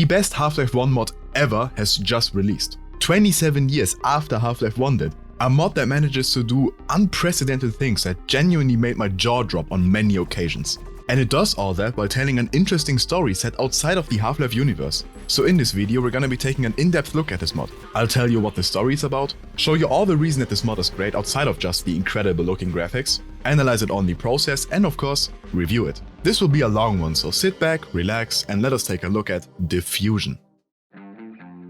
The best Half-Life 1 mod ever has just released. 27 years after Half-Life 1 did. A mod that manages to do unprecedented things that genuinely made my jaw drop on many occasions. And it does all that while telling an interesting story set outside of the Half-Life universe. So in this video we're gonna be taking an in-depth look at this mod. I'll tell you what the story is about, show you all the reason that this mod is great outside of just the incredible looking graphics, analyze it on the process, and of course, review it. This will be a long one, so sit back, relax, and let us take a look at Diffusion.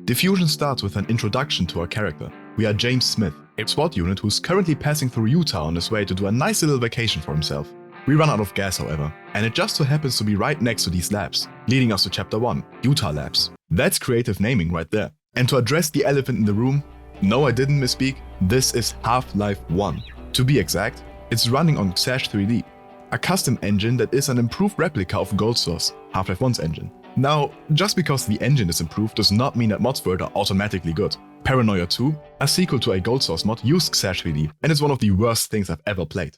Diffusion starts with an introduction to our character. We are James Smith, a SWAT unit who's currently passing through Utah on his way to do a nice little vacation for himself. We run out of gas, however, and it just so happens to be right next to these labs, leading us to Chapter 1, Utah Labs. That's creative naming right there. And to address the elephant in the room, no, I didn't misspeak, this is Half-Life 1. To be exact, it's running on /3D, a custom engine that is an improved replica of Gold Source, Half-Life 1's engine. Now, just because the engine is improved does not mean that mods for it are automatically good. Paranoia 2, a sequel to a Gold Source mod, used /3D, and it's one of the worst things I've ever played.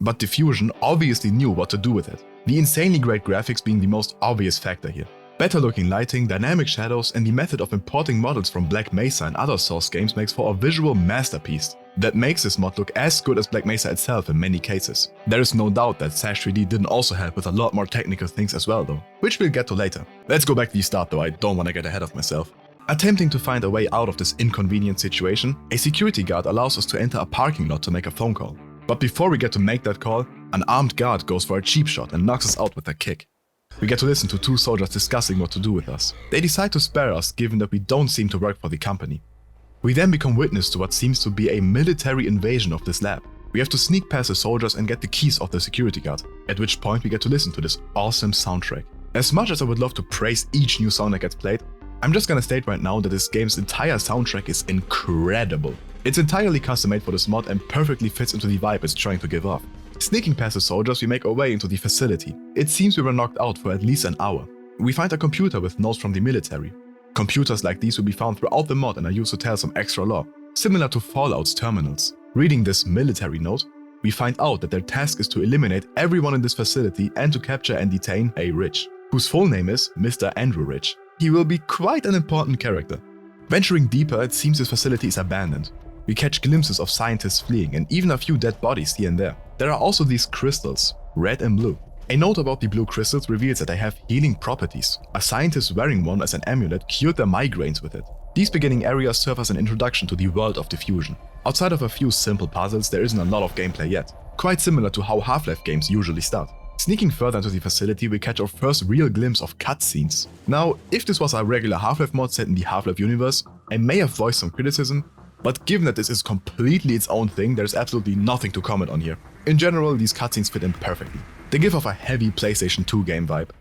But Diffusion obviously knew what to do with it, the insanely great graphics being the most obvious factor here. Better looking lighting, dynamic shadows, and the method of importing models from Black Mesa and other Source games makes for a visual masterpiece that makes this mod look as good as Black Mesa itself in many cases. There is no doubt that /3D didn't also help with a lot more technical things as well though, which we'll get to later. Let's go back to the start though, I don't want to get ahead of myself. Attempting to find a way out of this inconvenient situation, a security guard allows us to enter a parking lot to make a phone call. But before we get to make that call, an armed guard goes for a cheap shot and knocks us out with a kick. We get to listen to two soldiers discussing what to do with us. They decide to spare us given that we don't seem to work for the company. We then become witness to what seems to be a military invasion of this lab. We have to sneak past the soldiers and get the keys of the security guard, at which point we get to listen to this awesome soundtrack. As much as I would love to praise each new song that gets played, I'm just gonna state right now that this game's entire soundtrack is incredible. It's entirely custom made for this mod and perfectly fits into the vibe it's trying to give off. Sneaking past the soldiers, we make our way into the facility. It seems we were knocked out for at least an hour. We find a computer with notes from the military. Computers like these will be found throughout the mod and are used to tell some extra lore, similar to Fallout's terminals. Reading this military note, we find out that their task is to eliminate everyone in this facility and to capture and detain a Rich, whose full name is Mr. Andrew Rich. He will be quite an important character. Venturing deeper, it seems this facility is abandoned. We catch glimpses of scientists fleeing and even a few dead bodies here and there. There are also these crystals, red and blue. A note about the blue crystals reveals that they have healing properties. A scientist wearing one as an amulet cured their migraines with it. These beginning areas serve as an introduction to the world of Diffusion. Outside of a few simple puzzles, there isn't a lot of gameplay yet, quite similar to how Half-Life games usually start. Sneaking further into the facility, we catch our first real glimpse of cutscenes. Now, if this was a regular Half-Life mod set in the Half-Life universe, I may have voiced some criticism, but given that this is completely its own thing, there's absolutely nothing to comment on here. In general, these cutscenes fit in perfectly. They give off a heavy PlayStation 2 game vibe.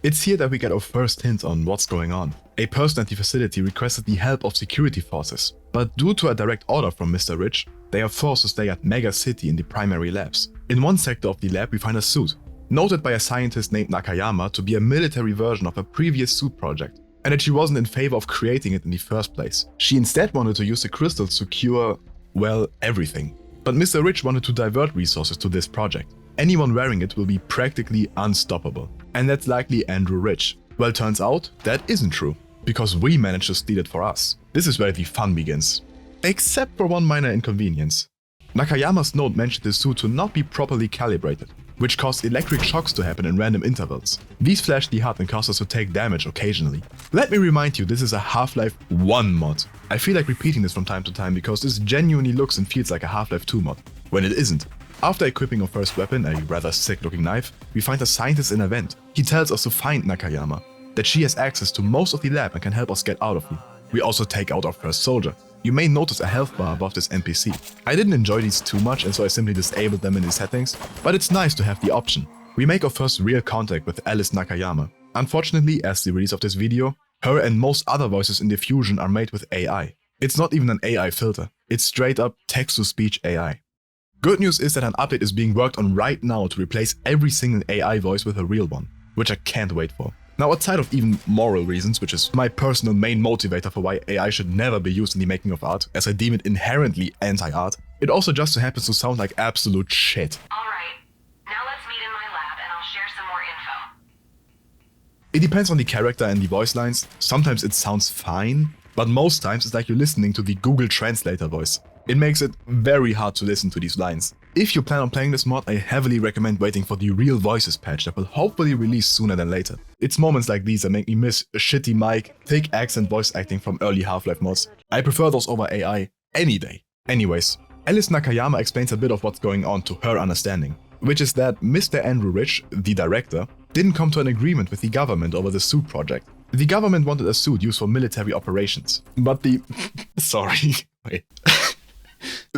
It's here that we get our first hint on what's going on. A person at the facility requested the help of security forces, but due to a direct order from Mr. Rich, they are forced to stay at Mega City in the primary labs. In one sector of the lab we find a suit, noted by a scientist named Nakayama to be a military version of a previous suit project, and that she wasn't in favor of creating it in the first place. She instead wanted to use the crystals to cure, well, everything. But Mr. Rich wanted to divert resources to this project. Anyone wearing it will be practically unstoppable. And that's likely Andrew Rich. Well, turns out that isn't true, because we managed to steal it for us. This is where the fun begins. Except for one minor inconvenience. Nakayama's note mentioned the suit to not be properly calibrated, which caused electric shocks to happen in random intervals. These flash the HUD and cause us to take damage occasionally. Let me remind you, this is a Half-Life 1 mod. I feel like repeating this from time to time because this genuinely looks and feels like a Half-Life 2 mod, when it isn't. After equipping our first weapon, a rather sick looking knife, we find a scientist in a vent. He tells us to find Nakayama, that she has access to most of the lab and can help us get out of here. We also take out our first soldier. You may notice a health bar above this NPC. I didn't enjoy these too much and so I simply disabled them in the settings, but it's nice to have the option. We make our first real contact with Alice Nakayama. Unfortunately, as the release of this video, her and most other voices in Diffusion are made with AI. It's not even an AI filter, it's straight up text-to-speech AI. Good news is that an update is being worked on right now to replace every single AI voice with a real one, which I can't wait for. Now, outside of even moral reasons, which is my personal main motivator for why AI should never be used in the making of art, as I deem it inherently anti-art, it also just so happens to sound like absolute shit. Alright, now let's meet in my lab and I'll share some more info. It depends on the character and the voice lines. Sometimes it sounds fine, but most times it's like you're listening to the Google Translator voice. It makes it very hard to listen to these lines. If you plan on playing this mod, I heavily recommend waiting for the Real Voices patch that will hopefully release sooner than later. It's moments like these that make me miss a shitty mic, thick accent voice acting from early Half-Life mods. I prefer those over AI any day. Anyways, Alice Nakayama explains a bit of what's going on to her understanding, which is that Mr. Andrew Rich, the director, didn't come to an agreement with the government over the suit project. The government wanted a suit used for military operations, but the... sorry, wait.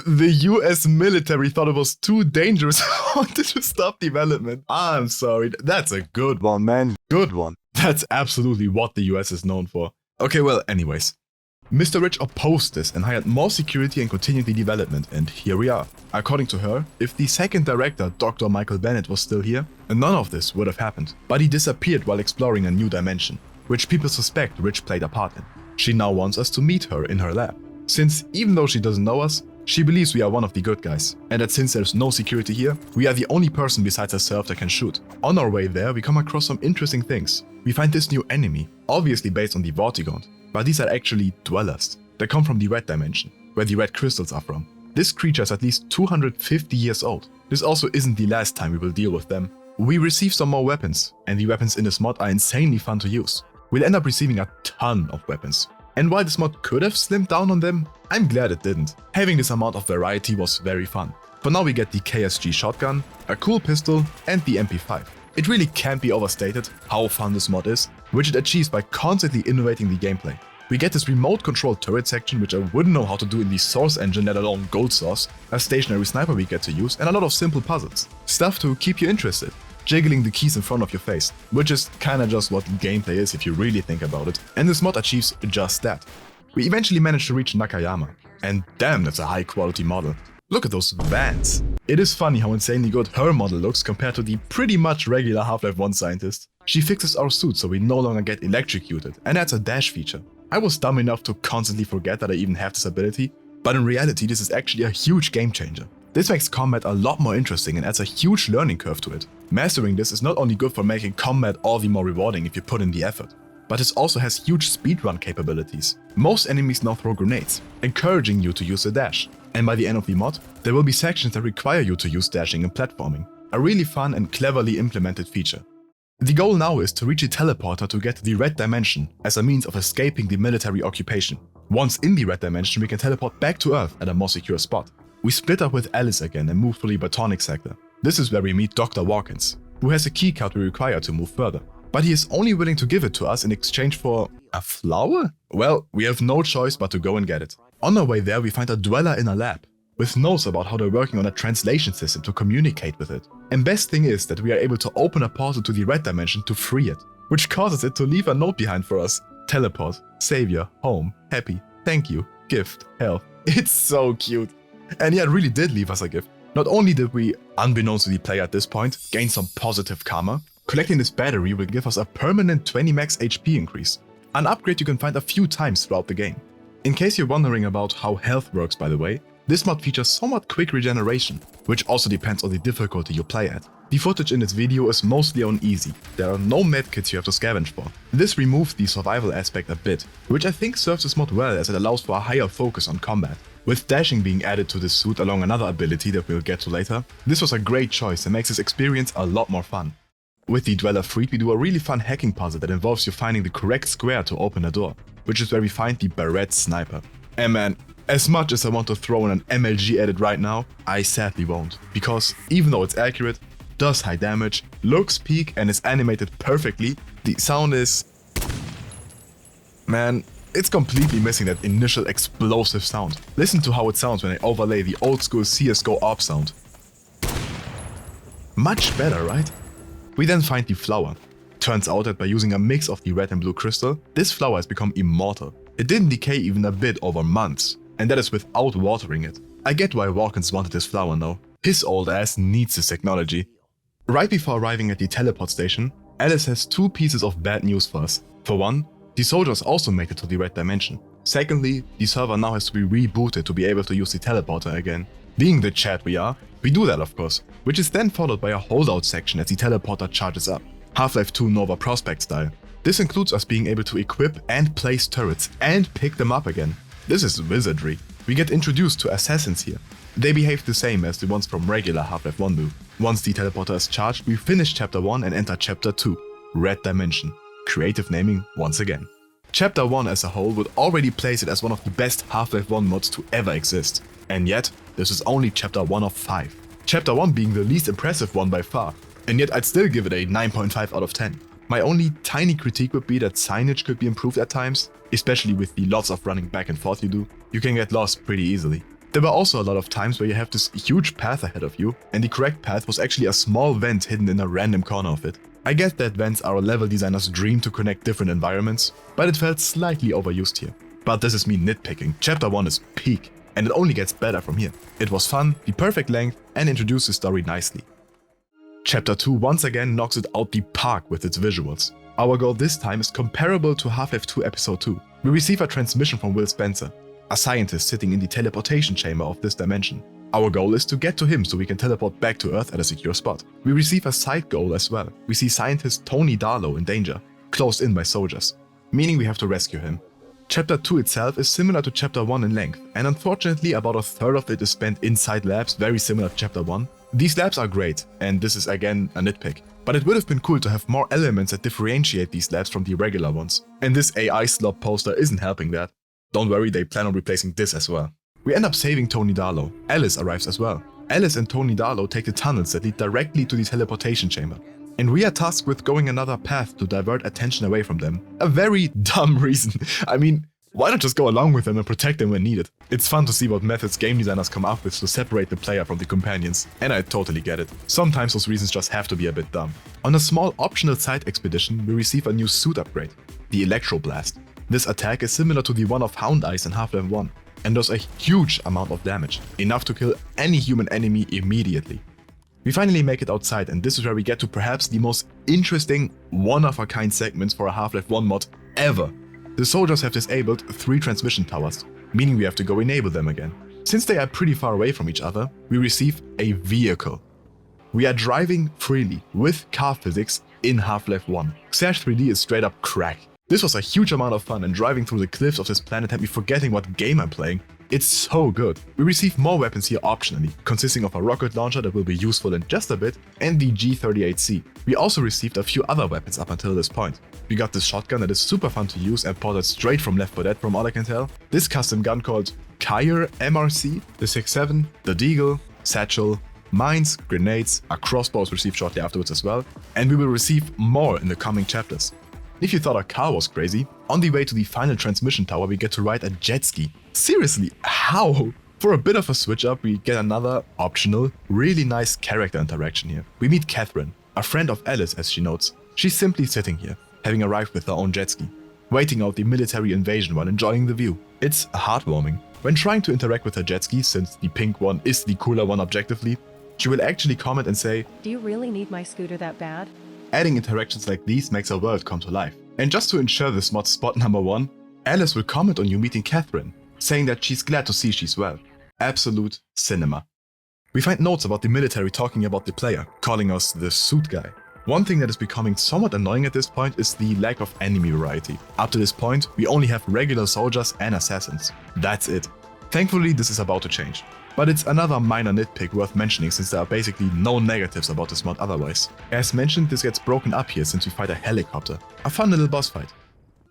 The US military thought it was too dangerous and wanted to stop development. I'm sorry, that's a good one, man. Good one. That's absolutely what the US is known for. Okay, well, anyways. Mr. Rich opposed this and hired more security and continued the development, and here we are. According to her, if the second director, Dr. Michael Bennett, was still here, none of this would have happened. But he disappeared while exploring a new dimension, which people suspect Rich played a part in. She now wants us to meet her in her lab, since even though she doesn't know us, she believes we are one of the good guys, and that since there's no security here, we are the only person besides herself that can shoot. On our way there, we come across some interesting things. We find this new enemy, obviously based on the Vortigaunt, but these are actually dwellers. They come from the red dimension, where the red crystals are from. This creature is at least 250 years old. This also isn't the last time we will deal with them. We receive some more weapons, and the weapons in this mod are insanely fun to use. We'll end up receiving a ton of weapons. And while this mod could have slimmed down on them, I'm glad it didn't. Having this amount of variety was very fun. For now we get the KSG shotgun, a cool pistol, and the MP5. It really can't be overstated how fun this mod is, which it achieves by constantly innovating the gameplay. We get this remote controlled turret section, which I wouldn't know how to do in the Source engine, let alone Gold Source, a stationary sniper we get to use, and a lot of simple puzzles. Stuff to keep you interested. Jiggling the keys in front of your face, which is kinda just what gameplay is if you really think about it, and this mod achieves just that. We eventually managed to reach Nakayama, and damn, that's a high quality model. Look at those vans. It is funny how insanely good her model looks compared to the pretty much regular Half-Life 1 scientist. She fixes our suit so we no longer get electrocuted, and adds a dash feature. I was dumb enough to constantly forget that I even have this ability, but in reality this is actually a huge game changer. This makes combat a lot more interesting and adds a huge learning curve to it. Mastering this is not only good for making combat all the more rewarding if you put in the effort, but it also has huge speedrun capabilities. Most enemies now throw grenades, encouraging you to use a dash. And by the end of the mod, there will be sections that require you to use dashing and platforming. A really fun and cleverly implemented feature. The goal now is to reach a teleporter to get to the red dimension as a means of escaping the military occupation. Once in the red dimension, we can teleport back to Earth at a more secure spot. We split up with Alice again and move through the Batonic sector. This is where we meet Dr. Watkins, who has a keycard we require to move further. But he is only willing to give it to us in exchange for a flower? Well, we have no choice but to go and get it. On our way there, we find a dweller in a lab, with notes about how they're working on a translation system to communicate with it. And best thing is that we are able to open a portal to the red dimension to free it, which causes it to leave a note behind for us. Teleport, savior, home, happy, thank you, gift, health. It's so cute. And yeah, it really did leave us a gift. Not only did we, unbeknownst to the player at this point, gain some positive karma, collecting this battery will give us a permanent 20 max HP increase, an upgrade you can find a few times throughout the game. In case you're wondering about how health works, by the way, this mod features somewhat quick regeneration, which also depends on the difficulty you play at. The footage in this video is mostly on easy, there are no medkits you have to scavenge for. This removes the survival aspect a bit, which I think serves this mod well as it allows for a higher focus on combat. With dashing being added to this suit along another ability that we'll get to later, this was a great choice and makes this experience a lot more fun. With the Dweller Freed, we do a really fun hacking puzzle that involves you finding the correct square to open a door, which is where we find the Barrett Sniper. And man, as much as I want to throw in an MLG edit right now, I sadly won't, because even though it's accurate, does high damage, looks peak and is animated perfectly, the sound is... man, it's completely missing that initial explosive sound. Listen to how it sounds when I overlay the old school CSGO ARP sound. Much better, right? We then find the flower. Turns out that by using a mix of the red and blue crystal, this flower has become immortal. It didn't decay even a bit over months, and that is without watering it. I get why Watkins wanted this flower now. His old ass needs this technology. Right before arriving at the teleport station, Alice has two pieces of bad news for us. For one, the soldiers also made it to the red dimension. Secondly, the server now has to be rebooted to be able to use the teleporter again. Being the chat we are, we do that of course, which is then followed by a holdout section as the teleporter charges up. Half-Life 2 Nova Prospect style. This includes us being able to equip and place turrets and pick them up again. This is wizardry. We get introduced to assassins here. They behave the same as the ones from regular Half-Life 1 do. Once the teleporter is charged, we finish Chapter 1 and enter Chapter 2, Red Dimension. Creative naming once again. Chapter 1 as a whole would already place it as one of the best Half-Life 1 mods to ever exist. And yet, this is only Chapter 1 of 5. Chapter 1 being the least impressive one by far. And yet I'd still give it a 9.5 out of 10. My only tiny critique would be that signage could be improved at times, especially with the lots of running back and forth you do. You can get lost pretty easily. There were also a lot of times where you have this huge path ahead of you, and the correct path was actually a small vent hidden in a random corner of it. I get that vents are a level designer's dream to connect different environments, but it felt slightly overused here. But this is me nitpicking. Chapter 1 is peak, and it only gets better from here. It was fun, the perfect length, and introduced the story nicely. Chapter 2 once again knocks it out the park with its visuals. Our goal this time is comparable to Half-Life 2 Episode 2. We receive a transmission from Will Spencer, a scientist sitting in the teleportation chamber of this dimension. Our goal is to get to him so we can teleport back to Earth at a secure spot. We receive a side goal as well. We see scientist Tony Darlow in danger, closed in by soldiers, meaning we have to rescue him. Chapter 2 itself is similar to Chapter 1 in length, and unfortunately about a third of it is spent inside labs very similar to Chapter 1. These labs are great, and this is again a nitpick, but it would have been cool to have more elements that differentiate these labs from the regular ones. And this AI slop poster isn't helping that. Don't worry, they plan on replacing this as well. We end up saving Tony Darlow. Alice arrives as well. Alice and Tony Darlow take the tunnels that lead directly to the teleportation chamber. And we are tasked with going another path to divert attention away from them. A very dumb reason. I mean, why not just go along with them and protect them when needed? It's fun to see what methods game designers come up with to separate the player from the companions, and I totally get it. Sometimes those reasons just have to be a bit dumb. On a small optional side expedition, we receive a new suit upgrade, the Electro Blast. This attack is similar to the one of Hound Eyes in Half-Life 1, and does a huge amount of damage, enough to kill any human enemy immediately. We finally make it outside, and this is where we get to perhaps the most interesting, one-of-a-kind segments for a Half-Life 1 mod ever. The soldiers have disabled 3 transmission towers, meaning we have to go enable them again. Since they are pretty far away from each other, we receive a vehicle. We are driving freely with car physics in Half-Life 1. Xash 3D is straight up crack. This was a huge amount of fun, and driving through the cliffs of this planet had me forgetting what game I'm playing. It's so good. We receive more weapons here optionally, consisting of a rocket launcher that will be useful in just a bit, and the G38C. We also received a few other weapons up until this point. We got this shotgun that is super fun to use and ported straight from Left 4 Dead from all I can tell. This custom gun called Kyr MRC, the 6.7, the Deagle, Satchel, mines, grenades, a crossbow was received shortly afterwards as well, and we will receive more in the coming chapters. If you thought a car was crazy, on the way to the final transmission tower we get to ride a jet ski. Seriously, how? For a bit of a switch up, we get another optional, really nice character interaction here. We meet Catherine, a friend of Alice as she notes. She's simply sitting here, having arrived with her own jet ski, waiting out the military invasion while enjoying the view. It's heartwarming. When trying to interact with her jet ski, since the pink one is the cooler one objectively, she will actually comment and say, "Do you really need my scooter that bad?" Adding interactions like these makes her world come to life. And just to ensure this mod's spot number 1, Alice will comment on you meeting Catherine, saying that she's glad to see she's well. Absolute cinema. We find notes about the military talking about the player, calling us the suit guy. One thing that is becoming somewhat annoying at this point is the lack of enemy variety. Up to this point, we only have regular soldiers and assassins. That's it. Thankfully, this is about to change. But it's another minor nitpick worth mentioning since there are basically no negatives about this mod otherwise. As mentioned, this gets broken up here since we fight a helicopter. A fun little boss fight.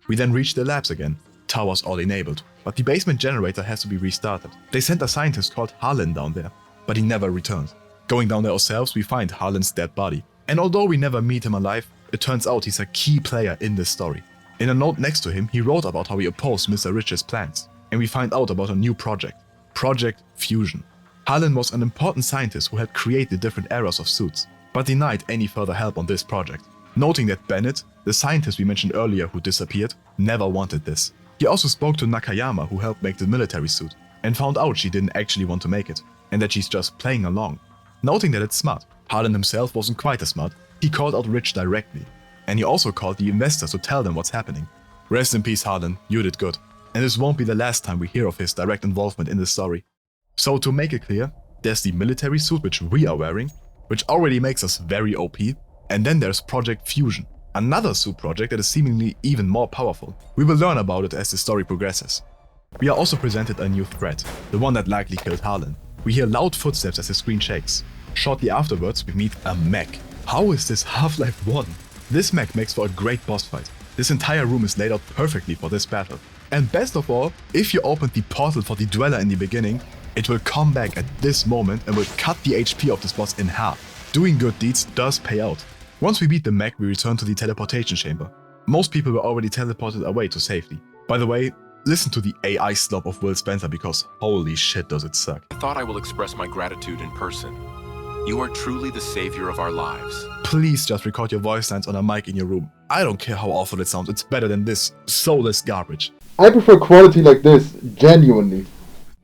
We then reach the labs again. Towers all enabled, but the basement generator has to be restarted. They sent a scientist called Harlan down there, but he never returned. Going down there ourselves, we find Harlan's dead body. And although we never meet him alive, it turns out he's a key player in this story. In a note next to him, he wrote about how he opposed Mr. Rich's plans. And we find out about a new project. Project Fusion. Harlan was an important scientist who helped create the different eras of suits, but denied any further help on this project, noting that Bennett, the scientist we mentioned earlier who disappeared, never wanted this. He also spoke to Nakayama, who helped make the military suit, and found out she didn't actually want to make it, and that she's just playing along. Noting that it's smart, Harlan himself wasn't quite as smart. He called out Rich directly, and he also called the investors to tell them what's happening. Rest in peace, Harlan, you did good. And this won't be the last time we hear of his direct involvement in the story. So to make it clear, there's the military suit which we are wearing, which already makes us very OP, and then there's Project Fusion, another suit project that is seemingly even more powerful. We will learn about it as the story progresses. We are also presented a new threat, the one that likely killed Harlan. We hear loud footsteps as the screen shakes. Shortly afterwards, we meet a mech. How is this Half-Life 1? This mech makes for a great boss fight. This entire room is laid out perfectly for this battle. And best of all, if you opened the portal for the Dweller in the beginning, it will come back at this moment and will cut the HP of this boss in half. Doing good deeds does pay out. Once we beat the mech, we return to the teleportation chamber. Most people were already teleported away to safety. By the way, listen to the AI slop of Will Spencer because holy shit does it suck. I thought I will express my gratitude in person. You are truly the savior of our lives. Please just record your voice lines on a mic in your room. I don't care how awful it sounds, it's better than this soulless garbage. I prefer quality like this, genuinely.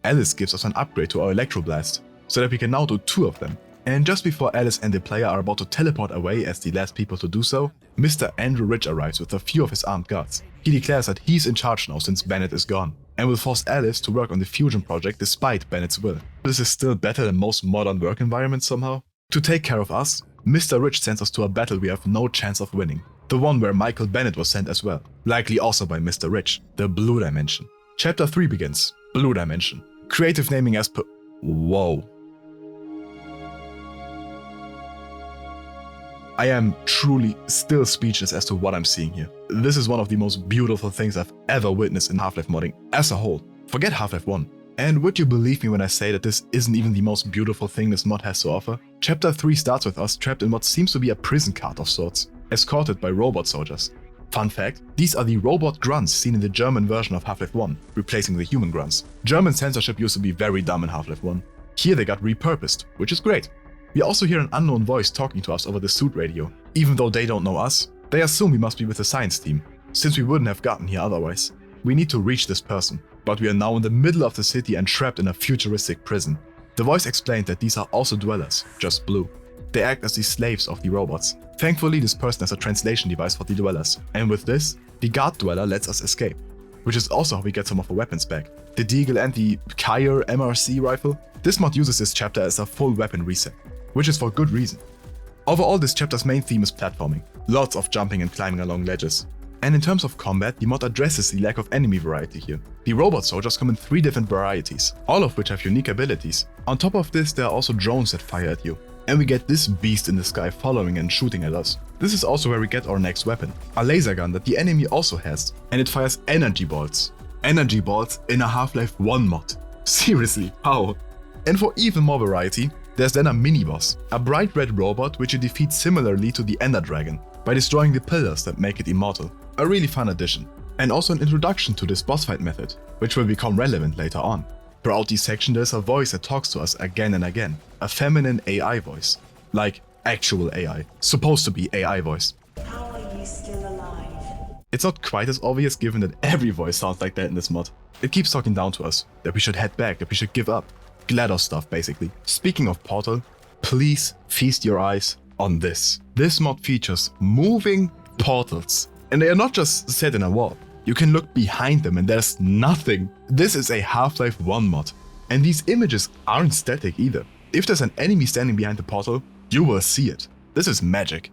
Alice gives us an upgrade to our Electroblast, so that we can now do 2 of them. And just before Alice and the player are about to teleport away as the last people to do so, Mr. Andrew Rich arrives with a few of his armed guards. He declares that he's in charge now since Bennett is gone, and will force Alice to work on the Diffusion project despite Bennett's will. This is still better than most modern work environments somehow. To take care of us, Mr. Rich sends us to a battle we have no chance of winning. The one where Michael Bennett was sent as well, likely also by Mr. Rich, the Blue Dimension. Chapter 3 begins, Blue Dimension. Creative naming as per... Whoa. I am truly still speechless as to what I'm seeing here. This is one of the most beautiful things I've ever witnessed in Half-Life modding as a whole. Forget Half-Life 1. And would you believe me when I say that this isn't even the most beautiful thing this mod has to offer? Chapter 3 starts with us trapped in what seems to be a prison cart of sorts, escorted by robot soldiers. Fun fact, these are the robot grunts seen in the German version of Half-Life 1, replacing the human grunts. German censorship used to be very dumb in Half-Life 1. Here they got repurposed, which is great. We also hear an unknown voice talking to us over the suit radio. Even though they don't know us, they assume we must be with the science team, since we wouldn't have gotten here otherwise. We need to reach this person, but we are now in the middle of the city and trapped in a futuristic prison. The voice explained that these are also dwellers, just blue. They act as the slaves of the robots. Thankfully, this person has a translation device for the dwellers, and with this, the guard dweller lets us escape, which is also how we get some of our weapons back. The Deagle and the Kyer MRC rifle. This mod uses this chapter as a full weapon reset, which is for good reason. Overall, this chapter's main theme is platforming, lots of jumping and climbing along ledges. And in terms of combat, the mod addresses the lack of enemy variety here. The robot soldiers come in 3 different varieties, all of which have unique abilities. On top of this, there are also drones that fire at you. And we get this beast in the sky following and shooting at us. This is also where we get our next weapon, a laser gun that the enemy also has, and it fires energy balls. Energy balls in a Half-Life 1 mod. Seriously, how? And for even more variety, there's then a mini-boss, a bright red robot which you defeat similarly to the Ender Dragon, by destroying the pillars that make it immortal. A really fun addition. And also an introduction to this boss fight method, which will become relevant later on. Throughout this section there's a voice that talks to us again and again, a feminine AI voice. Like actual AI, supposed to be AI voice. How are you still alive? It's not quite as obvious given that every voice sounds like that in this mod. It keeps talking down to us, that we should head back, that we should give up. GLaDOS stuff basically. Speaking of Portal, please feast your eyes on this. This mod features moving portals. And they are not just set in a wall. You can look behind them and there's nothing. This is a Half-Life 1 mod. And these images aren't static either. If there's an enemy standing behind the portal, you will see it. This is magic.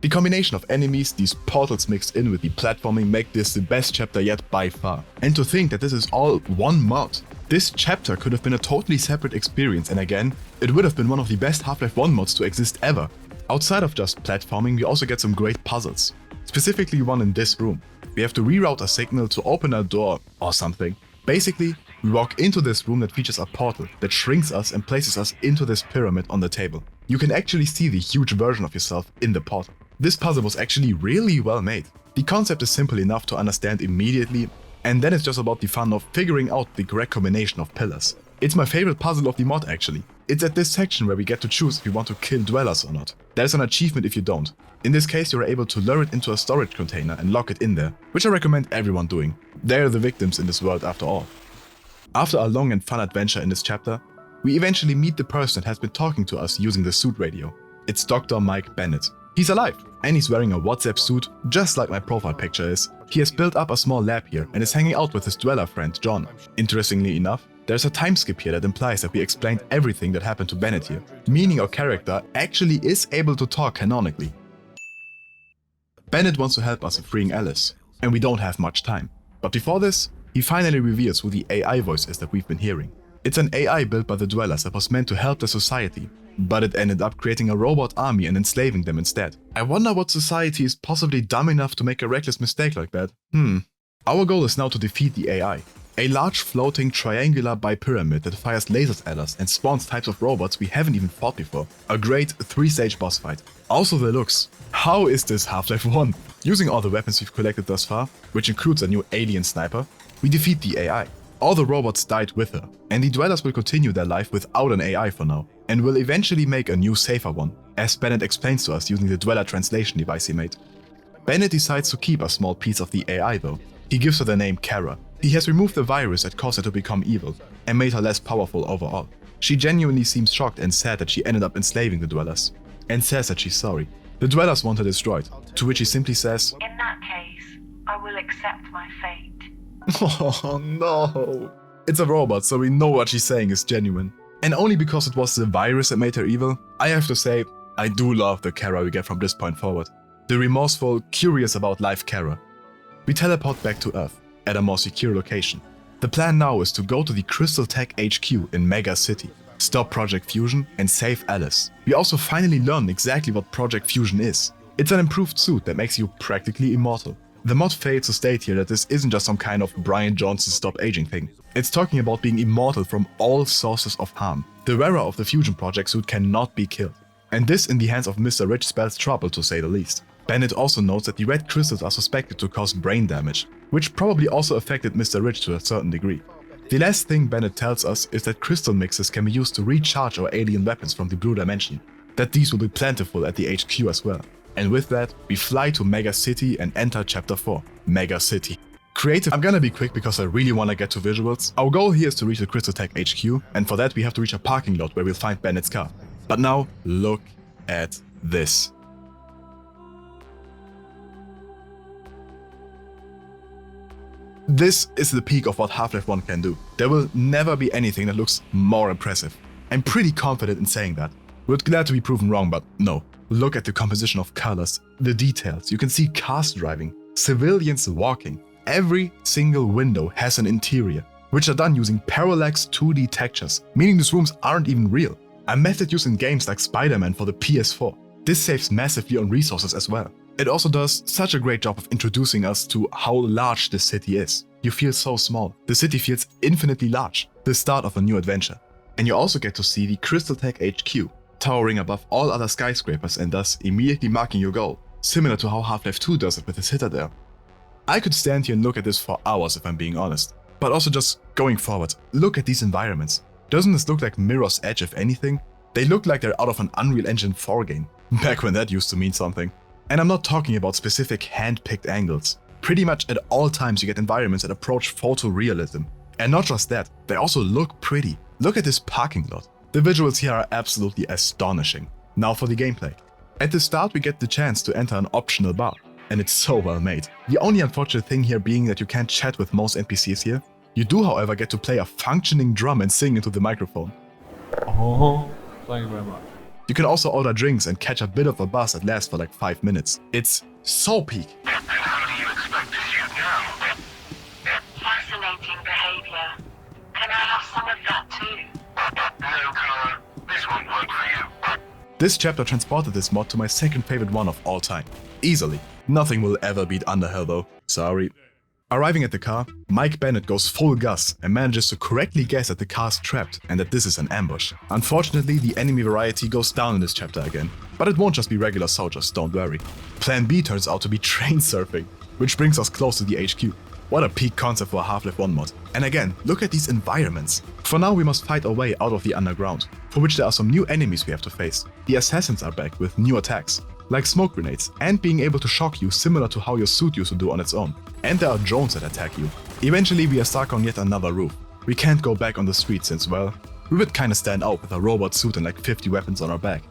The combination of enemies, these portals mixed in with the platforming make this the best chapter yet by far. And to think that this is all one mod. This chapter could have been a totally separate experience, and again, it would have been one of the best Half-Life 1 mods to exist ever. Outside of just platforming, we also get some great puzzles. Specifically one in this room. We have to reroute a signal to open a door or something. Basically, we walk into this room that features a portal that shrinks us and places us into this pyramid on the table. You can actually see the huge version of yourself in the portal. This puzzle was actually really well made. The concept is simple enough to understand immediately, and then it's just about the fun of figuring out the correct combination of pillars. It's my favorite puzzle of the mod actually. It's at this section where we get to choose if we want to kill dwellers or not. There's an achievement if you don't. In this case, you're able to lure it into a storage container and lock it in there, which I recommend everyone doing. They're the victims in this world after all. After a long and fun adventure in this chapter, we eventually meet the person that has been talking to us using the suit radio. It's Dr. Mike Bennett. He's alive, and he's wearing a WhatsApp suit, just like my profile picture is. He has built up a small lab here and is hanging out with his dweller friend John. Interestingly enough, there's a time skip here that implies that we explained everything that happened to Bennett here, meaning our character actually is able to talk canonically. Bennett wants to help us in freeing Alice, and we don't have much time. But before this, he finally reveals who the AI voice is that we've been hearing. It's an AI built by the Dwellers that was meant to help the society, but it ended up creating a robot army and enslaving them instead. I wonder what society is possibly dumb enough to make a reckless mistake like that. Our goal is now to defeat the AI. A large floating triangular bipyramid that fires lasers at us and spawns types of robots we haven't even fought before. A great 3-stage boss fight. Also the looks. How is this Half-Life 1? Using all the weapons we've collected thus far, which includes a new alien sniper, we defeat the AI. All the robots died with her, and the Dwellers will continue their life without an AI for now, and will eventually make a new safer one, as Bennett explains to us using the Dweller translation device he made. Bennett decides to keep a small piece of the AI though. He gives her the name Kara. He has removed the virus that caused her to become evil, and made her less powerful overall. She genuinely seems shocked and sad that she ended up enslaving the Dwellers, and says that she's sorry. The Dwellers want her destroyed, to which he simply says, In that case, I will accept my fate. "Oh no." It's a robot, so we know what she's saying is genuine. And only because it was the virus that made her evil, I have to say, I do love the Kara we get from this point forward. The remorseful, curious about life Kara. We teleport back to Earth, at a more secure location. The plan now is to go to the Crystal Tech HQ in Mega City, stop Project Fusion, and save Alice. We also finally learn exactly what Project Fusion is. It's an improved suit that makes you practically immortal. The mod fails to state here that this isn't just some kind of Brian Johnson stop aging thing. It's talking about being immortal from all sources of harm. The wearer of the Fusion Project suit cannot be killed. And this in the hands of Mr. Rich spells trouble, to say the least. Bennett also notes that the red crystals are suspected to cause brain damage, which probably also affected Mr. Rich to a certain degree. The last thing Bennett tells us is that crystal mixes can be used to recharge our alien weapons from the Blue Dimension, that these will be plentiful at the HQ as well. And with that, we fly to Mega City and enter Chapter 4, Mega City. Creative, I'm gonna be quick because I really wanna get to visuals. Our goal here is to reach the Crystal Tech HQ, and for that we have to reach a parking lot where we'll find Bennett's car. But now, look at this. This is the peak of what Half-Life 1 can do. There will never be anything that looks more impressive. I'm pretty confident in saying that. We're glad to be proven wrong, but no. Look at the composition of colors, the details. You can see cars driving, civilians walking. Every single window has an interior, which are done using parallax 2D textures, meaning these rooms aren't even real. A method used in games like Spider-Man for the PS4. This saves massively on resources as well. It also does such a great job of introducing us to how large this city is. You feel so small. The city feels infinitely large, the start of a new adventure. And you also get to see the Crystal Tech HQ, towering above all other skyscrapers and thus immediately marking your goal, similar to how Half-Life 2 does it with the Citadel. I could stand here and look at this for hours if I'm being honest, but also just going forward, look at these environments. Doesn't this look like Mirror's Edge if anything? They look like they're out of an Unreal Engine 4 game, back when that used to mean something. And I'm not talking about specific hand-picked angles. Pretty much at all times you get environments that approach photorealism. And not just that, they also look pretty. Look at this parking lot. The visuals here are absolutely astonishing. Now for the gameplay. At the start we get the chance to enter an optional bar, and it's so well made. The only unfortunate thing here being that you can't chat with most NPCs here. You do however get to play a functioning drum and sing into the microphone. Oh, thank you very much. You can also order drinks and catch a bit of a buzz that lasts for like 5 minutes. It's so peak. How do you expect to shoot now? Fascinating behavior. Can I have some of that too? No, Colin. This won't work for you. This chapter transported this mod to my second favorite one of all time. Easily. Nothing will ever beat Underhell though. Sorry. Arriving at the car, Mike Bennett goes full gas and manages to correctly guess that the car's trapped and that this is an ambush. Unfortunately, the enemy variety goes down in this chapter again. But it won't just be regular soldiers, don't worry. Plan B turns out to be train surfing, which brings us close to the HQ. What a peak concept for a Half-Life 1 mod. And again, look at these environments. For now we must fight our way out of the underground, for which there are some new enemies we have to face. The assassins are back with new attacks, like smoke grenades, and being able to shock you similar to how your suit used to do on its own. And there are drones that attack you. Eventually we are stuck on yet another roof. We can't go back on the street since, well, we would kinda stand out with a robot suit and like 50 weapons on our back.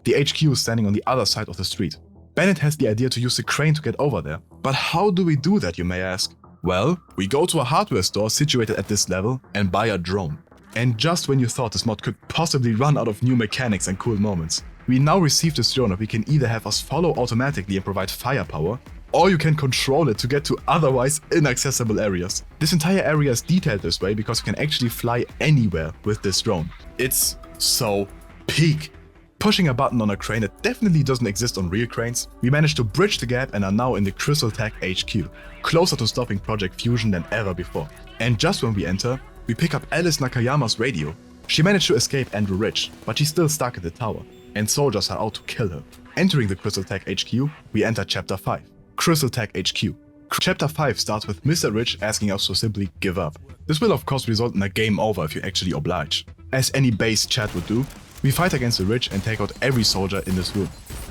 The HQ is standing on the other side of the street. Bennett has the idea to use the crane to get over there. But how do we do that, you may ask? Well, we go to a hardware store situated at this level and buy a drone. And just when you thought this mod could possibly run out of new mechanics and cool moments, We now receive this drone that we can either have us follow automatically and provide firepower, or you can control it to get to otherwise inaccessible areas. This entire area is detailed this way because you can actually fly anywhere with this drone. It's so peak. Pushing a button on a crane that definitely doesn't exist on real cranes, we managed to bridge the gap and are now in the Crystal Tech HQ, closer to stopping Project Fusion than ever before. And just when we enter, we pick up Alice Nakayama's radio. She managed to escape Andrew Rich, but she's still stuck at the tower, and soldiers are out to kill her. Entering the Crystal Tech HQ, we enter Chapter 5, Crystal Tech HQ. Chapter 5 starts with Mr. Rich asking us to simply give up. This will of course result in a game over if you actually oblige. As any base chat would do, we fight against the rich and take out every soldier in this room.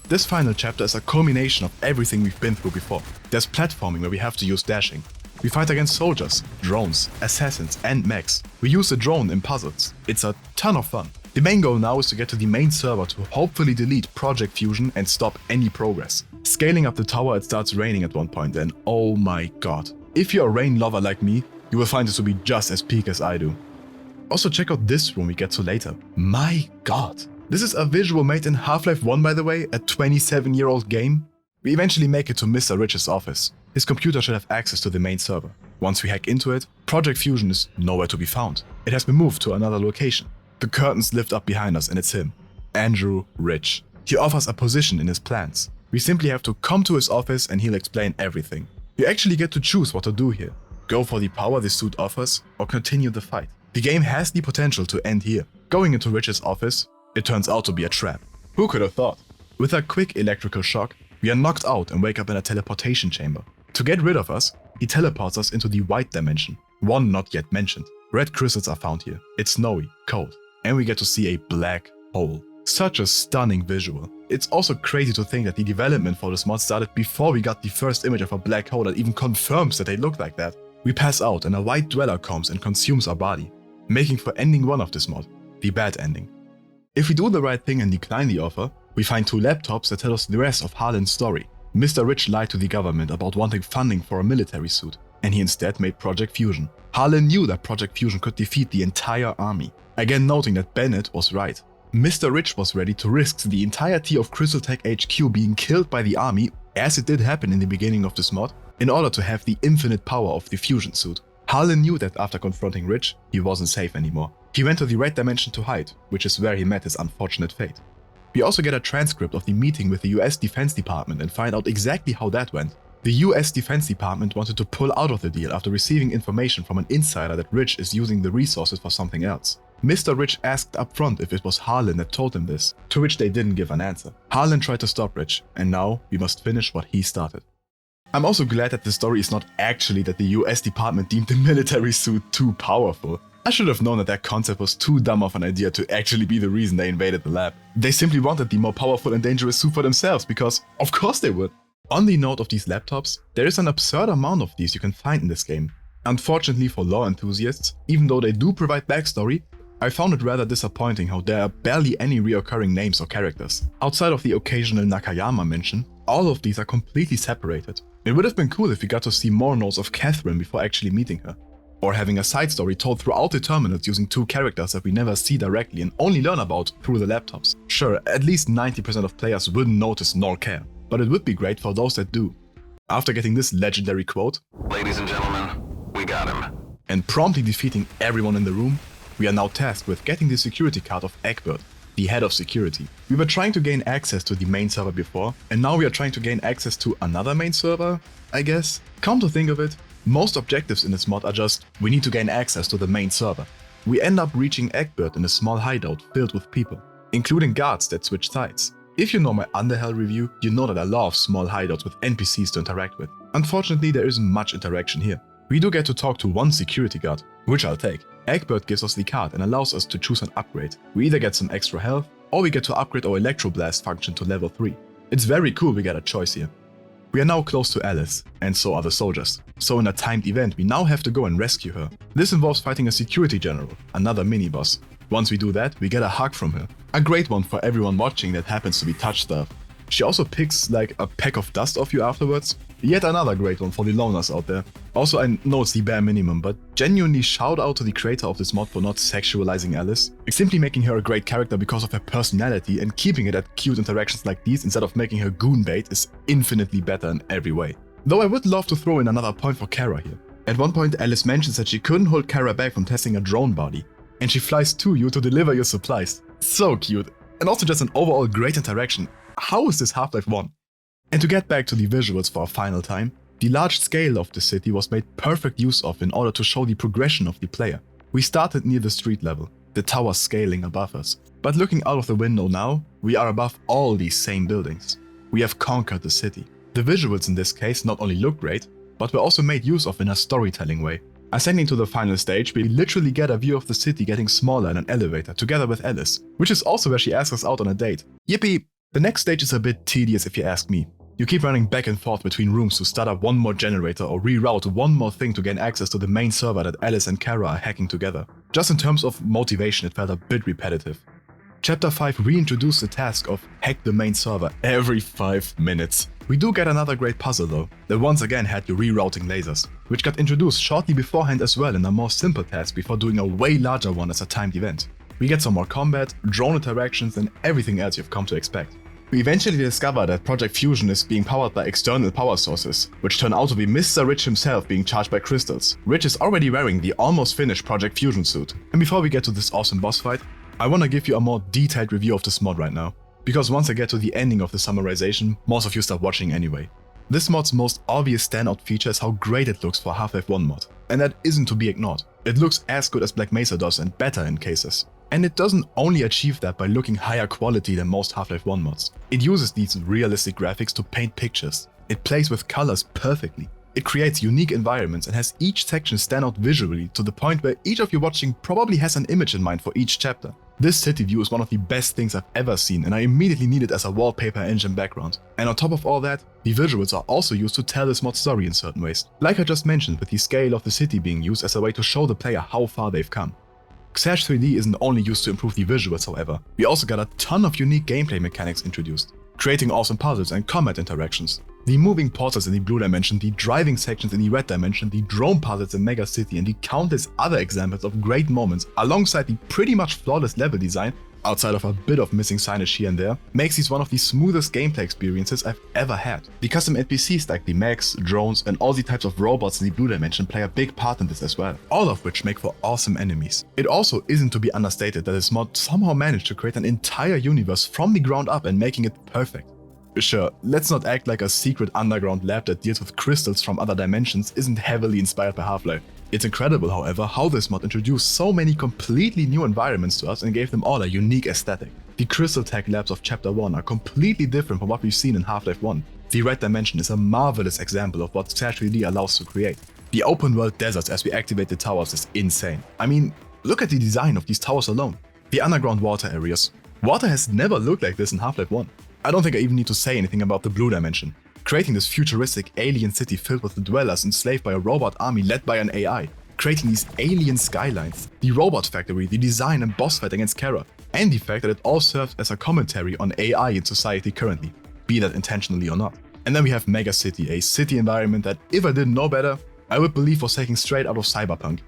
This final chapter is a culmination of everything we've been through before. There's platforming where we have to use dashing. We fight against soldiers, drones, assassins and mechs. We use the drone in puzzles. It's a ton of fun. The main goal now is to get to the main server to hopefully delete Project Fusion and stop any progress. Scaling up the tower, it starts raining at one point and oh my god. If you're a rain lover like me, you will find this to be just as peak as I do. Also check out this room we get to later. My god. This is a visual made in Half-Life 1 by the way, a 27-year-old game. We eventually make it to Mr. Rich's office. His computer should have access to the main server. Once we hack into it, Project Fusion is nowhere to be found. It has been moved to another location. The curtains lift up behind us and it's him, Andrew Rich. He offers a position in his plans. We simply have to come to his office and he'll explain everything. You actually get to choose what to do here. Go for the power the suit offers or continue the fight. The game has the potential to end here. Going into Rich's office, it turns out to be a trap. Who could have thought? With a quick electrical shock, we are knocked out and wake up in a teleportation chamber. To get rid of us, he teleports us into the white dimension, one not yet mentioned. Red crystals are found here. It's snowy, cold, and we get to see a black hole. Such a stunning visual. It's also crazy to think that the development for this mod started before we got the first image of a black hole that even confirms that they look like that. We pass out and a white dweller comes and consumes our body, making for ending 1 of this mod, the bad ending. If we do the right thing and decline the offer, we find 2 laptops that tell us the rest of Harlan's story. Mr. Rich lied to the government about wanting funding for a military suit, and he instead made Project Fusion. Harlan knew that Project Fusion could defeat the entire army, again noting that Bennett was right. Mr. Rich was ready to risk the entirety of Crystal Tech HQ being killed by the army, as it did happen in the beginning of this mod, in order to have the infinite power of the fusion suit. Harlan knew that after confronting Rich, he wasn't safe anymore. He went to the red dimension to hide, which is where he met his unfortunate fate. We also get a transcript of the meeting with the US Defense Department and find out exactly how that went. The US Defense Department wanted to pull out of the deal after receiving information from an insider that Rich is using the resources for something else. Mr. Rich asked up front if it was Harlan that told him this, to which they didn't give an answer. Harlan tried to stop Rich, and now we must finish what he started. I'm also glad that the story is not actually that the US department deemed the military suit too powerful. I should have known that that concept was too dumb of an idea to actually be the reason they invaded the lab. They simply wanted the more powerful and dangerous suit for themselves because, of course they would. On the note of these laptops, there is an absurd amount of these you can find in this game. Unfortunately for lore enthusiasts, even though they do provide backstory, I found it rather disappointing how there are barely any reoccurring names or characters. Outside of the occasional Nakayama mention, all of these are completely separated. It would have been cool if we got to see more notes of Catherine before actually meeting her. Or having a side story told throughout the terminals using 2 characters that we never see directly and only learn about through the laptops. Sure, at least 90% of players wouldn't notice nor care, but it would be great for those that do. After getting this legendary quote, Ladies and gentlemen, we got him. and promptly defeating everyone in the room, we are now tasked with getting the security card of Egbert, the head of security. We were trying to gain access to the main server before, and now we are trying to gain access to another main server, I guess? Come to think of it, most objectives in this mod are just, we need to gain access to the main server. We end up reaching Egbert in a small hideout filled with people, including guards that switch sides. If you know my Underhell review, you know that I love small hideouts with NPCs to interact with. Unfortunately, there isn't much interaction here. We do get to talk to one security guard, which I'll take. Egbert gives us the card and allows us to choose an upgrade. We either get some extra health, or we get to upgrade our Electroblast function to level 3. It's very cool we get a choice here. We are now close to Alice, and so are the soldiers. So in a timed event, we now have to go and rescue her. This involves fighting a security general, another mini-boss. Once we do that, we get a hug from her. A great one for everyone watching that happens to be touch stuff. She also picks like a peck of dust off you afterwards. Yet another great one for the loners out there. Also, I know it's the bare minimum, but genuinely shout out to the creator of this mod for not sexualizing Alice, simply making her a great character because of her personality and keeping it at cute interactions like these instead of making her goon bait is infinitely better in every way. Though I would love to throw in another point for Kara here. At one point, Alice mentions that she couldn't hold Kara back from testing a drone body, and she flies to you to deliver your supplies. So cute. And also just an overall great interaction. How is this Half-Life 1? And to get back to the visuals for a final time, the large scale of the city was made perfect use of in order to show the progression of the player. We started near the street level, the towers scaling above us. But looking out of the window now, we are above all these same buildings. We have conquered the city. The visuals in this case not only look great, but were also made use of in a storytelling way. Ascending to the final stage, we literally get a view of the city getting smaller in an elevator together with Alice, which is also where she asks us out on a date. Yippee! The next stage is a bit tedious if you ask me. You keep running back and forth between rooms to start up one more generator or reroute one more thing to gain access to the main server that Alice and Kara are hacking together. Just in terms of motivation, it felt a bit repetitive. Chapter 5 reintroduced the task of hack the main server every 5 minutes. We do get another great puzzle though, that once again had you rerouting lasers, which got introduced shortly beforehand as well in a more simple task before doing a way larger one as a timed event. We get some more combat, drone interactions and everything else you've come to expect. We eventually discover that Project Fusion is being powered by external power sources, which turn out to be Mr. Rich himself being charged by crystals. Rich is already wearing the almost finished Project Fusion suit. And before we get to this awesome boss fight, I wanna give you a more detailed review of this mod right now. Because once I get to the ending of the summarization, most of you start watching anyway. This mod's most obvious standout feature is how great it looks for a Half-Life 1 mod. And that isn't to be ignored. It looks as good as Black Mesa does and better in cases. And it doesn't only achieve that by looking higher quality than most Half-Life 1 mods. It uses these realistic graphics to paint pictures. It plays with colors perfectly. It creates unique environments and has each section stand out visually to the point where each of you watching probably has an image in mind for each chapter. This city view is one of the best things I've ever seen and I immediately need it as a wallpaper engine background. And on top of all that, the visuals are also used to tell this mod's story in certain ways. Like I just mentioned, with the scale of the city being used as a way to show the player how far they've come. Xash 3D isn't only used to improve the visuals however, we also got a ton of unique gameplay mechanics introduced, creating awesome puzzles and combat interactions. The moving portals in the blue dimension, the driving sections in the red dimension, the drone puzzles in Mega City and the countless other examples of great moments alongside the pretty much flawless level design, outside of a bit of missing signage here and there, makes these one of the smoothest gameplay experiences I've ever had. The custom NPCs like the mechs, drones and all the types of robots in the blue dimension play a big part in this as well, all of which make for awesome enemies. It also isn't to be understated that this mod somehow managed to create an entire universe from the ground up and making it perfect. Sure, let's not act like a secret underground lab that deals with crystals from other dimensions isn't heavily inspired by Half-Life. It's incredible, however, how this mod introduced so many completely new environments to us and gave them all a unique aesthetic. The crystal tech labs of Chapter 1 are completely different from what we've seen in Half-Life 1. The red dimension is a marvelous example of what Xash 3D allows to create. The open world deserts as we activate the towers is insane. I mean, look at the design of these towers alone. The underground water areas. Water has never looked like this in Half-Life 1. I don't think I even need to say anything about the blue dimension. Creating this futuristic alien city filled with the dwellers enslaved by a robot army led by an AI. Creating these alien skylines, the robot factory, the design and boss fight against Kara, and the fact that it all serves as a commentary on AI in society currently, be that intentionally or not. And then we have Mega City, a city environment that, if I didn't know better, I would believe was taken straight out of Cyberpunk.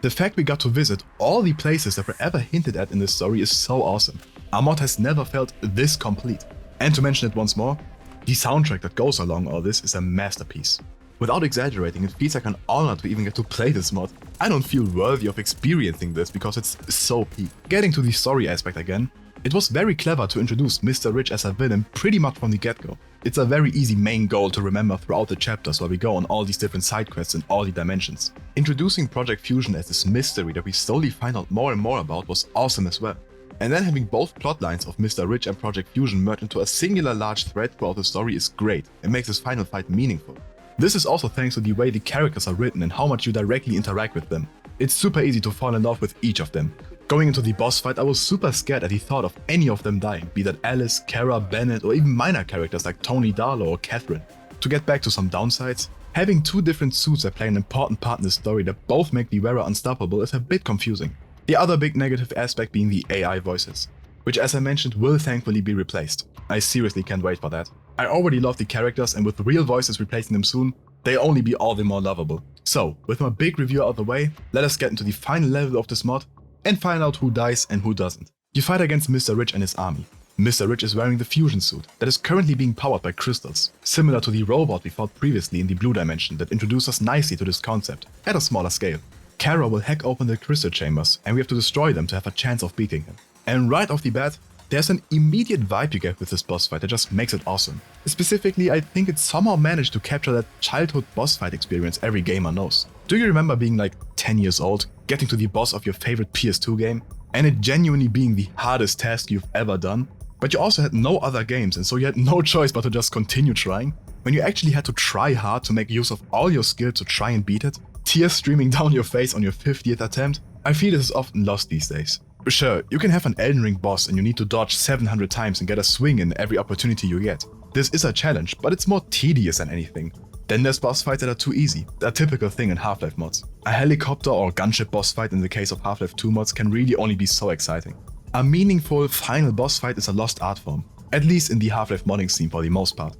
The fact we got to visit all the places that were ever hinted at in this story is so awesome. Our mod has never felt this complete. And to mention it once more, the soundtrack that goes along all this is a masterpiece. Without exaggerating, it feels like an honor to even get to play this mod. I don't feel worthy of experiencing this because it's so peak. Getting to the story aspect again, it was very clever to introduce Mr. Rich as a villain pretty much from the get-go. It's a very easy main goal to remember throughout the chapters while we go on all these different side quests in all the dimensions. Introducing Project Fusion as this mystery that we slowly find out more and more about was awesome as well. And then having both plotlines of Mr. Rich and Project Fusion merge into a singular large thread throughout the story is great and makes this final fight meaningful. This is also thanks to the way the characters are written and how much you directly interact with them. It's super easy to fall in love with each of them. Going into the boss fight, I was super scared at the thought of any of them dying, be that Alice, Kara, Bennett or even minor characters like Tony Darlow or Catherine. To get back to some downsides, having two different suits that play an important part in the story that both make the wearer unstoppable is a bit confusing. The other big negative aspect being the AI voices, which as I mentioned will thankfully be replaced. I seriously can't wait for that. I already love the characters, and with real voices replacing them soon, they'll only be all the more lovable. So, with my big review out of the way, let us get into the final level of this mod and find out who dies and who doesn't. You fight against Mr. Rich and his army. Mr. Rich is wearing the fusion suit that is currently being powered by crystals, similar to the robot we fought previously in the blue dimension that introduced us nicely to this concept, at a smaller scale. Kara will hack open the crystal chambers and we have to destroy them to have a chance of beating him. And right off the bat, there's an immediate vibe you get with this boss fight that just makes it awesome. Specifically, I think it somehow managed to capture that childhood boss fight experience every gamer knows. Do you remember being like 10 years old, getting to the boss of your favorite PS2 game, and it genuinely being the hardest task you've ever done? But you also had no other games, and so you had no choice but to just continue trying. When you actually had to try hard to make use of all your skill to try and beat it, tears streaming down your face on your 50th attempt, I feel this is often lost these days. Sure, you can have an Elden Ring boss and you need to dodge 700 times and get a swing in every opportunity you get. This is a challenge, but it's more tedious than anything. Then there's boss fights that are too easy, a typical thing in Half-Life mods. A helicopter or gunship boss fight in the case of Half-Life 2 mods can really only be so exciting. A meaningful final boss fight is a lost art form, at least in the Half-Life modding scene for the most part.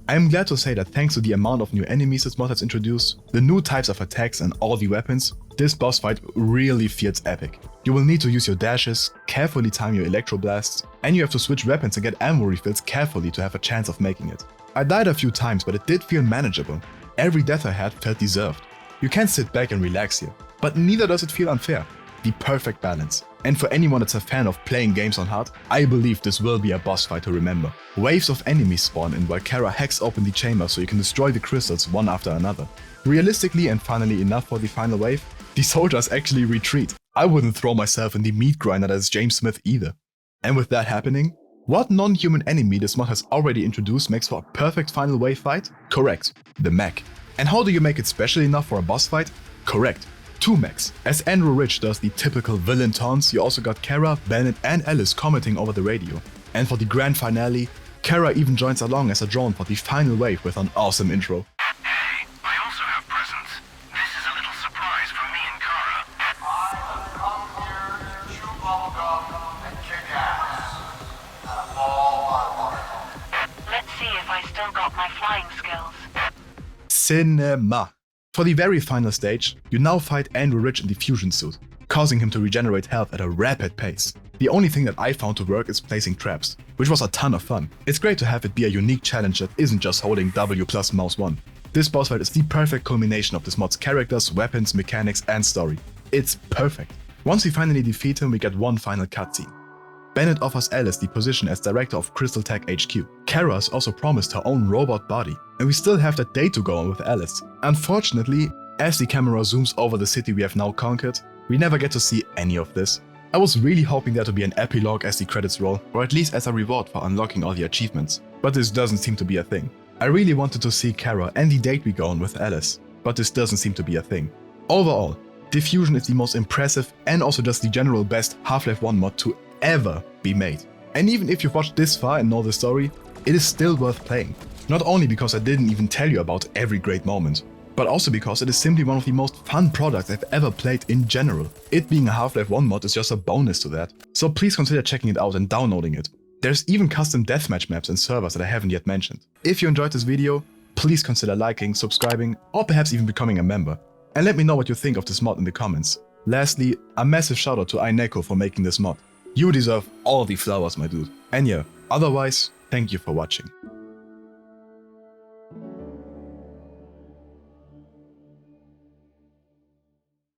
I am glad to say that thanks to the amount of new enemies this mod has introduced, the new types of attacks and all the weapons, this boss fight really feels epic. You will need to use your dashes, carefully time your electro blasts, and you have to switch weapons and get ammo refills carefully to have a chance of making it. I died a few times, but it did feel manageable. Every death I had felt deserved. You can't sit back and relax here, but neither does it feel unfair. The perfect balance. And for anyone that's a fan of playing games on hard, I believe this will be a boss fight to remember. Waves of enemies spawn in while Kara hacks open the chamber so you can destroy the crystals one after another. Realistically, and finally enough for the final wave, the soldiers actually retreat. I wouldn't throw myself in the meat grinder that is James Smith either. And with that happening, what non-human enemy this mod has already introduced makes for a perfect final wave fight? Correct, the mech. And how do you make it special enough for a boss fight? Correct, 2 mechs. As Andrew Rich does the typical villain taunts, you also got Kara, Bennett and Alice commenting over the radio. And for the grand finale, Kara even joins along as a drone for the final wave with an awesome intro. Hey, I also have presents. This is a little surprise from me and Kara. I have come here to chew bubblegum and kick ass. That's all I want to know. Let's see if I still got my flying skills. Cinema. For the very final stage, you now fight Andrew Rich in the fusion suit, causing him to regenerate health at a rapid pace. The only thing that I found to work is placing traps, which was a ton of fun. It's great to have it be a unique challenge that isn't just holding W plus mouse 1. This boss fight is the perfect culmination of this mod's characters, weapons, mechanics and story. It's perfect. Once we finally defeat him, we get one final cutscene. Bennett offers Alice the position as director of Crystal Tech HQ. Kara is also promised her own robot body, and we still have that day to go on with Alice. Unfortunately, as the camera zooms over the city we have now conquered, we never get to see any of this. I was really hoping there to be an epilogue as the credits roll, or at least as a reward for unlocking all the achievements, but this doesn't seem to be a thing. I really wanted to see Kara and the date we go on with Alice, but this doesn't seem to be a thing. Overall, Diffusion is the most impressive and also just the general best Half-Life 1 mod to ever be made. And even if you've watched this far and know the story, it is still worth playing. Not only because I didn't even tell you about every great moment, but also because it is simply one of the most fun products I've ever played in general. It being a Half-Life 1 mod is just a bonus to that, so please consider checking it out and downloading it. There's even custom deathmatch maps and servers that I haven't yet mentioned. If you enjoyed this video, please consider liking, subscribing, or perhaps even becoming a member. And let me know what you think of this mod in the comments. Lastly, a massive shout out to aynekko for making this mod. You deserve all the flowers, my dude. And yeah, otherwise, thank you for watching.